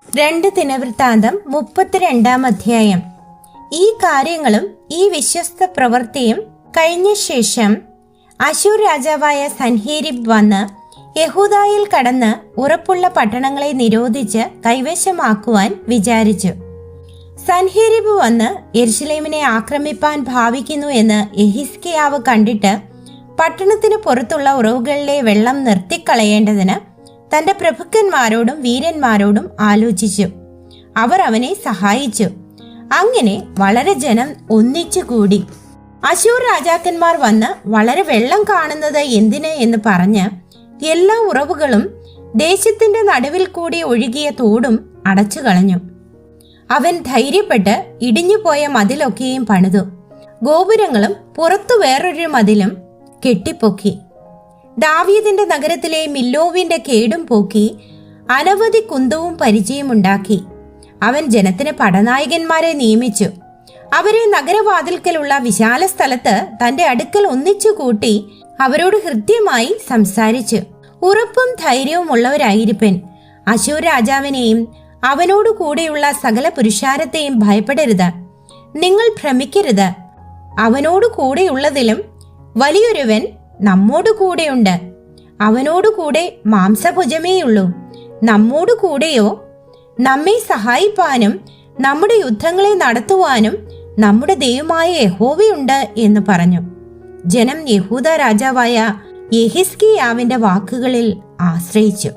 2 ദിനവൃത്താന്തം 32 അധ്യായം. ഈ കാര്യങ്ങളും ഈ വിശ്വസ്ത പ്രവൃത്തിയും കഴിഞ്ഞ ശേഷം അശൂർ രാജാവായ സൻഹേരീബ് വന്ന് യഹൂദായിൽ കടന്ന് ഉറപ്പുള്ള പട്ടണങ്ങളെ നിരോധിച്ച് കൈവശമാക്കുവാൻ വിചാരിച്ചു. സൻഹേരീബ് വന്ന് യെരുശലേമിനെ ആക്രമിപ്പാൻ ഭാവിക്കുന്നു എന്ന് യെഹിസ്കിയാവ് കണ്ടിട്ട് പട്ടണത്തിന് പുറത്തുള്ള ഉറവുകളിലെ വെള്ളം നിർത്തിക്കളയേണ്ടതിന് തന്റെ പ്രഭുക്കന്മാരോടും വീരന്മാരോടും ആലോചിച്ചു. അവർ അവനെ സഹായിച്ചു. അങ്ങനെ വളരെ ജനം ഒന്നിച്ചുകൂടി. അശൂർ രാജാക്കന്മാർ വന്ന് വളരെ വെള്ളം കാണുന്നത് എന്തിന് എന്ന് പറഞ്ഞ് എല്ലാ ഉറവുകളും ദേശത്തിന്റെ നടുവിൽ കൂടി ഒഴുകിയ തോടും അടച്ചു കളഞ്ഞു. അവൻ ധൈര്യപ്പെട്ട് ഇടിഞ്ഞുപോയ മതിലൊക്കെയും പണിതു. ഗോപുരങ്ങളും പുറത്തു വേറൊരു മതിലും കെട്ടിപ്പൊക്കി. ദാവീദിന്റെ നഗരത്തിലെ മില്ലോവിന്റെ കേടും പോക്കി അനവധി കുന്തവും പരിചയമുണ്ടാക്കി. അവൻ ജനത്തിന് പടനായകന്മാരെ നിയമിച്ചു. അവരെ നഗരവാതിൽക്കലുള്ള വിശാല സ്ഥലത്ത് തന്റെ അടുക്കൽ ഒന്നിച്ചു കൂട്ടി അവരോട് ഹൃദ്യമായി സംസാരിച്ചു. ഉറപ്പും ധൈര്യവും ഉള്ളവരായിരിപ്പൻ. അശൂർ രാജാവിനെയും അവനോടു കൂടെയുള്ള സകല പുരുഷാരത്തെയും ഭയപ്പെടരുത്. നിങ്ങൾ ഭ്രമിക്കരുത്. അവനോടു കൂടെയുള്ളതിലും വലിയൊരുവൻ നമ്മോടു കൂടെയുണ്ട്. അവനോടു കൂടെ മാംസഭുജമേയുള്ളൂ. നമ്മോടു കൂടെയോ നമ്മെ സഹായിപ്പാനും നമ്മുടെ യുദ്ധങ്ങളെ നടത്തുവാനും നമ്മുടെ ദൈവമായ യഹോവയുണ്ട് എന്ന് പറഞ്ഞു. ജനം യഹൂദ രാജാവായ യെഹിസ്കിയാവിന്റെ വാക്കുകളിൽ ആശ്രയിച്ചു.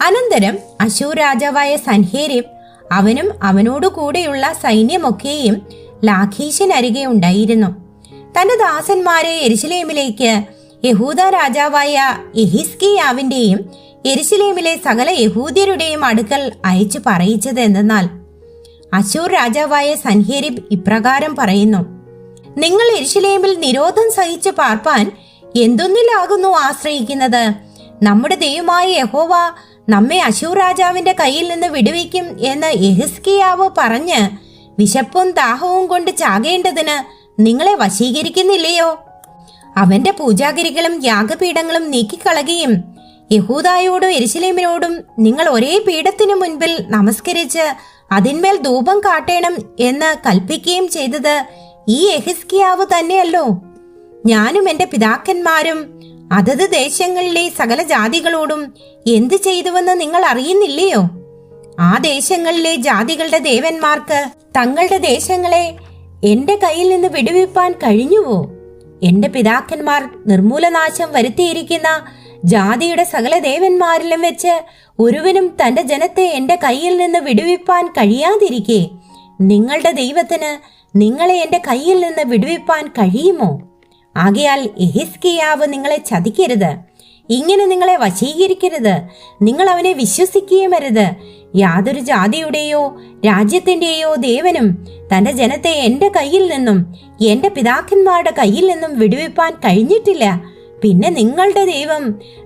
അനന്തരം അശൂർ രാജാവായ സൻഹേരീബ് അവനും അവനോടു കൂടെയുള്ള സൈന്യമൊക്കെയും ലാഖീശിനരികെ ഉണ്ടായിരുന്നു. തന്റെ ദാസന്മാരെ യെരുശലേമിലേക്ക് യഹൂദ രാജാവായ യെഹിസ്കിയാവിന്റെയും യെരുശലേമിലെ സകല യഹൂദ്യരുടെയും അടുക്കൽ അയച്ചു പറയിച്ചത് എന്തെന്നാൽ, അശൂർ രാജാവായ സൻഹേരീബ് ഇപ്രകാരം പറയുന്നു: നിങ്ങൾ യെരുശലേമിൽ നിരോധം സഹിച്ച് പാർപ്പാൻ എന്തൊന്നിലാകുന്നു ആശ്രയിക്കുന്നത്? നമ്മുടെ ദൈവമായ യഹോവ നമ്മെ അശൂർ രാജാവിന്റെ കയ്യിൽ നിന്ന് വിടുവിക്കും എന്ന് യെഹിസ്കിയാവ് പറഞ്ഞ് വിശപ്പും ദാഹവും കൊണ്ട് ചാകേണ്ടതിന് നിങ്ങളെ വശീകരിക്കുന്നില്ലയോ? അവന്റെ പൂജാഗിരികളും യാഗപീഠങ്ങളും നീക്കിക്കളയുകയും യഹൂദായോടും യെരുശലേമിനോടും നിങ്ങൾ ഒരേ പീഠത്തിനു മുൻപിൽ നമസ്കരിച്ച് അതിന്മേൽ ധൂപം കാട്ടേണം എന്ന് കൽപ്പിക്കുകയും ചെയ്തത് ഈ യെഹിസ്കിയാവ് തന്നെയല്ലോ. ഞാനും എന്റെ പിതാക്കന്മാരും അതത് ദേശങ്ങളിലെ സകല ജാതികളോടും എന്ത് ചെയ്തുവെന്ന് നിങ്ങൾ അറിയുന്നില്ലയോ? ആ ദേശങ്ങളിലെ ജാതികളുടെ ദേവന്മാർക്ക് തങ്ങളുടെ ദേശങ്ങളെ എന്റെ കയ്യിൽ നിന്ന് വിടുവിപ്പാൻ കഴിഞ്ഞുവോ? എന്റെ പിതാക്കന്മാർ നിർമൂലനാശം വരുത്തിയിരിക്കുന്ന ജാതിയുടെ സകല ദേവന്മാരിലും വെച്ച് ഒരുവനും തന്റെ ജനത്തെ എന്റെ കയ്യിൽ നിന്ന് വിടുവിപ്പാൻ കഴിയാതിരിക്കെ നിങ്ങളുടെ ദൈവത്തിന് നിങ്ങളെ എന്റെ കയ്യിൽ നിന്ന് വിടുവിപ്പാൻ കഴിയുമോ? ആകയാൽ യെഹിസ്കിയാവ് നിങ്ങളെ ചതിക്കരുത്, ഇങ്ങനെ നിങ്ങളെ വശീകരിക്കരുത്. നിങ്ങൾ അവനെ വിശ്വസിക്കുകയും അരുത്. യാതൊരു ജാതിയുടെയോ രാജ്യത്തിന്റെയോ ദേവനും തന്റെ ജനത്തെ എന്റെ കയ്യിൽ നിന്നും എന്റെ പിതാക്കന്മാരുടെ കയ്യിൽ നിന്നും വിടുവിപ്പാൻ കഴിഞ്ഞിട്ടില്ല. പിന്നെ നിങ്ങളുടെ ദൈവം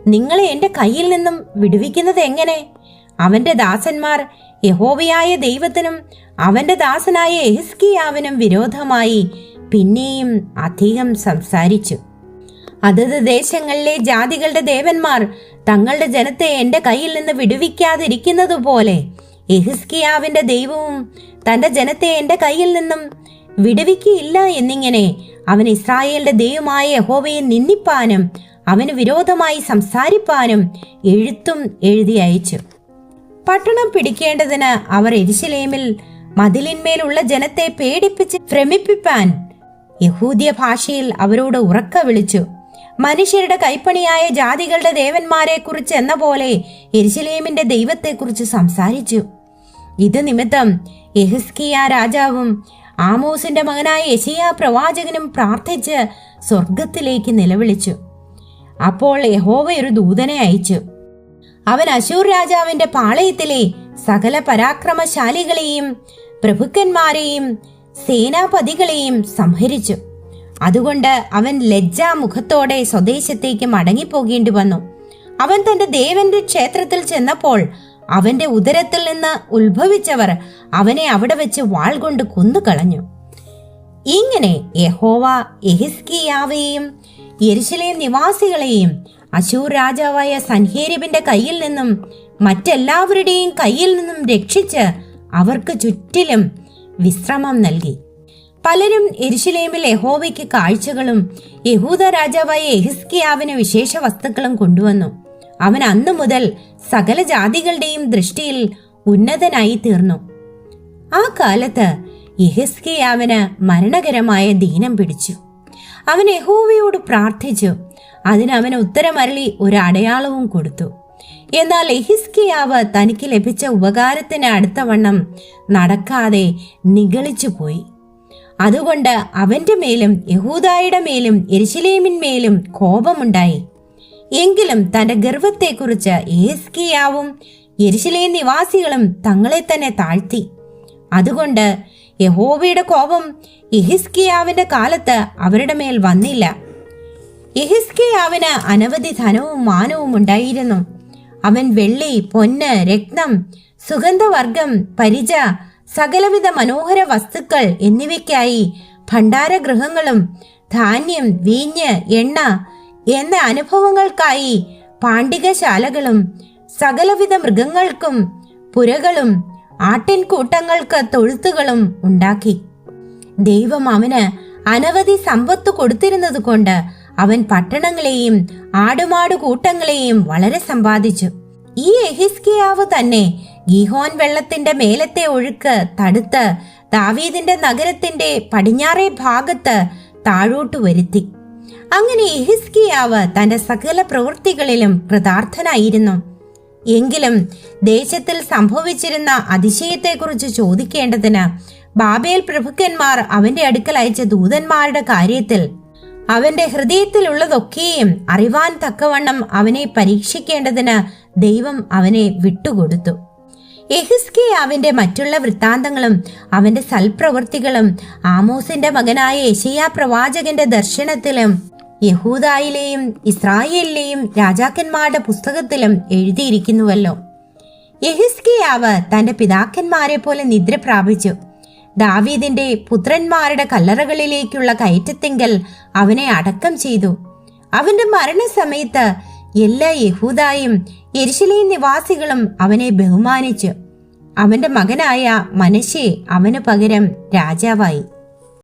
നിങ്ങളെ എന്റെ കയ്യിൽ നിന്നും വിടുവിക്കുന്നത് എങ്ങനെ? അവന്റെ ദാസന്മാർ യഹോവയായ ദൈവത്തിനും അവന്റെ ദാസനായ യെഹിസ്കിയാവിനും വിരോധമായി പിന്നെയും അധികം സംസാരിച്ചു. അതത് ദേശങ്ങളിലെ ജാതികളുടെ ദേവന്മാർ തങ്ങളുടെ ജനത്തെ എന്റെ കയ്യിൽ നിന്ന് വിടുവിക്കാതിരിക്കുന്നത് പോലെ യെഹിസ്കിയാവിന്റെ ദൈവവും തന്റെ ജനത്തെ എന്റെ കയ്യിൽ നിന്നും വിടുവിക്കയില്ല എന്നിങ്ങനെ അവൻ ഇസ്രായേലിന്റെ ദൈവമായ യഹോവയെ നിന്ദിപ്പാനും അവന് വിരോധമായി സംസാരിപ്പാനും എഴുത്തും എഴുതി അയച്ചു. പട്ടണം പിടിക്കേണ്ടതിന് അവർ യെരുശലേമിൽ മതിലിന്മേലുള്ള ജനത്തെ പേടിപ്പിച്ച് ഭ്രമിപ്പിപ്പാൻ യഹൂദ്യ ഭാഷയിൽ അവരോട് ഉറക്ക വിളിച്ചു. മനുഷ്യരുടെ കൈപ്പണിയായ ജാതികളുടെ ദേവന്മാരെ കുറിച്ച് എന്ന പോലെ യെരുശലേമിന്റെ ദൈവത്തെക്കുറിച്ച് സംസാരിച്ചു. ഇത് നിമിത്തം യെഹിസ്കിയാ രാജാവും ആമോസിന്റെ മകനായ യെശയ്യാ പ്രവാചകനും പ്രാർത്ഥിച്ച് സ്വർഗത്തിലേക്ക് നിലവിളിച്ചു. അപ്പോൾ യഹോവ ഒരു ദൂതനെ അയച്ചു. അവൻ അശൂർ രാജാവിന്റെ പാളയത്തിലെ സകല പരാക്രമശാലികളെയും പ്രഭുക്കന്മാരെയും സേനാപതികളെയും സംഹരിച്ചു. അതുകൊണ്ട് അവൻ ലജ്ജാമുഖത്തോടെ സ്വദേശത്തേക്ക് മടങ്ങിപ്പോകേണ്ടി വന്നു. അവൻ തന്റെ ദേവന്റെ ക്ഷേത്രത്തിൽ ചെന്നപ്പോൾ അവന്റെ ഉദരത്തിൽ നിന്ന് ഉത്ഭവിച്ചവർ അവനെ അവിടെ വെച്ച് വാൾ കൊണ്ട് കൊന്നുകളഞ്ഞു. ഇങ്ങനെ യഹോവ യെഹിസ്കിയാവെയും യെരുശലേം നിവാസികളെയും അശൂർ രാജാവായ സൻഹേരീബിന്റെ കയ്യിൽ നിന്നും മറ്റെല്ലാവരുടെയും കയ്യിൽ നിന്നും രക്ഷിച്ച് അവർക്ക് ചുറ്റിലും വിശ്രമം നൽകി. പലരും യെരുശലേമിൽ യഹോവയ്ക്ക് കാഴ്ചകളും യഹൂദ രാജാവായ യെഹിസ്കിയാവിന് വിശേഷ വസ്തുക്കളും കൊണ്ടുവന്നു. അവൻ അന്നു മുതൽ സകല ജാതികളുടെയും ദൃഷ്ടിയിൽ ഉന്നതനായി തീർന്നു. ആ കാലത്ത് യെഹിസ്കിയാവിന് മരണകരമായ ദീനം പിടിച്ചു. അവൻ യഹോവയോട് പ്രാർത്ഥിച്ചു. അതിന് അവന് ഉത്തരമരളി ഒരു അടയാളവും കൊടുത്തു. എന്നാൽ യെഹിസ്കിയാവ് തനിക്ക് ലഭിച്ച ഉപകാരത്തിന് അടുത്തവണ്ണം നടക്കാതെ നിഗളിച്ചു പോയി. അതുകൊണ്ട് അവന്റെ മേലും യഹൂദായുടെ മേലും യെരുശലേമിന്മേലും കോപമുണ്ടായി. എങ്കിലും തന്റെ ഗർവത്തെക്കുറിച്ച് യെഹിസ്കിയാവും യെരുശലേം നിവാസികളും തങ്ങളെ തന്നെ താഴ്ത്തി. അതുകൊണ്ട് യഹോവയുടെ കോപം യെഹിസ്കിയാവിന്റെ കാലത്ത് അവരുടെ മേൽ വന്നില്ല. യെഹിസ്കിയാവിന് അനവധി ധനവും മാനവും ഉണ്ടായിരുന്നു. അവൻ വെള്ളി, പൊന്ന്, രത്നം, സുഗന്ധവർഗം, പരിച, സകലവിധ മനോഹര വസ്തുക്കൾ എന്നിവയ്ക്കായി ഭണ്ഡാരഗൃഹങ്ങളും ധാന്യം, വീഞ്ഞ്, എണ്ണ എന്ന അനുഭവങ്ങൾക്കായി പാണ്ഡികശാലകളും സകലവിധ മൃഗങ്ങൾക്കും പുരകളും ആട്ടിൻകൂട്ടങ്ങൾക്ക് തൊഴുത്തുകളും ഉണ്ടാക്കി. ദൈവം അവന് അനവധി സമ്പത്ത് കൊടുത്തിരുന്നത് കൊണ്ട് അവൻ പട്ടണങ്ങളെയും ആടുമാടു കൂട്ടങ്ങളെയും വളരെ സമ്പാദിച്ചു. ഈ യെഹിസ്കിയാവ് തന്നെ ഗീഹോൻ വെള്ളത്തിന്റെ മേലത്തെ ഒഴുക്ക് തടുത്ത് ദാവീദിന്റെ നഗരത്തിന്റെ പടിഞ്ഞാറേ ഭാഗത്ത് താഴോട്ട് വരുത്തി. അങ്ങനെ യെഹിസ്കിയാവ് തന്റെ സകല പ്രവൃത്തികളിലും കൃതാർത്ഥനായിരുന്നു. എങ്കിലും ദേശത്തിൽ സംഭവിച്ചിരുന്ന അതിശയത്തെക്കുറിച്ച് ചോദിക്കേണ്ടതിന് ബാബേൽ പ്രഭുക്കന്മാർ അവന്റെ അടുക്കൽ അയച്ച ദൂതന്മാരുടെ കാര്യത്തിൽ അവന്റെ ഹൃദയത്തിലുള്ളതൊക്കെയും അറിവാൻ തക്കവണ്ണം അവനെ പരീക്ഷിക്കേണ്ടതിന് ദൈവം അവനെ വിട്ടുകൊടുത്തു. യെഹിസ്കിയാവിന്റെ മറ്റുള്ള വൃത്താന്തങ്ങളും അവന്റെ സൽപ്രവൃത്തികളും ആമോസിന്റെ മകനായ യെശയ്യാ പ്രവാചകന്റെ ദർശനത്തിലും യഹൂദായിലെയും ഇസ്രായേലിലെയും രാജാക്കന്മാരുടെ പുസ്തകത്തിലും എഴുതിയിരിക്കുന്നുവല്ലോ. യെഹിസ്കിയാവ് തന്റെ പിതാക്കന്മാരെ പോലെ നിദ്ര പ്രാപിച്ചു. ദാവീദിന്റെ പുത്രന്മാരുടെ കല്ലറകളിലേക്കുള്ള കയറ്റത്തിങ്കൽ അവനെ അടക്കം ചെയ്തു. അവന്റെ മരണസമയത്ത് എല്ലാ യഹൂദായും യെരുശലേം നിവാസികളും അവനെ ബഹുമാനിച്ചു. അവന്റെ മകനായ മനശ്ശെ അവന് പകരം രാജാവായി.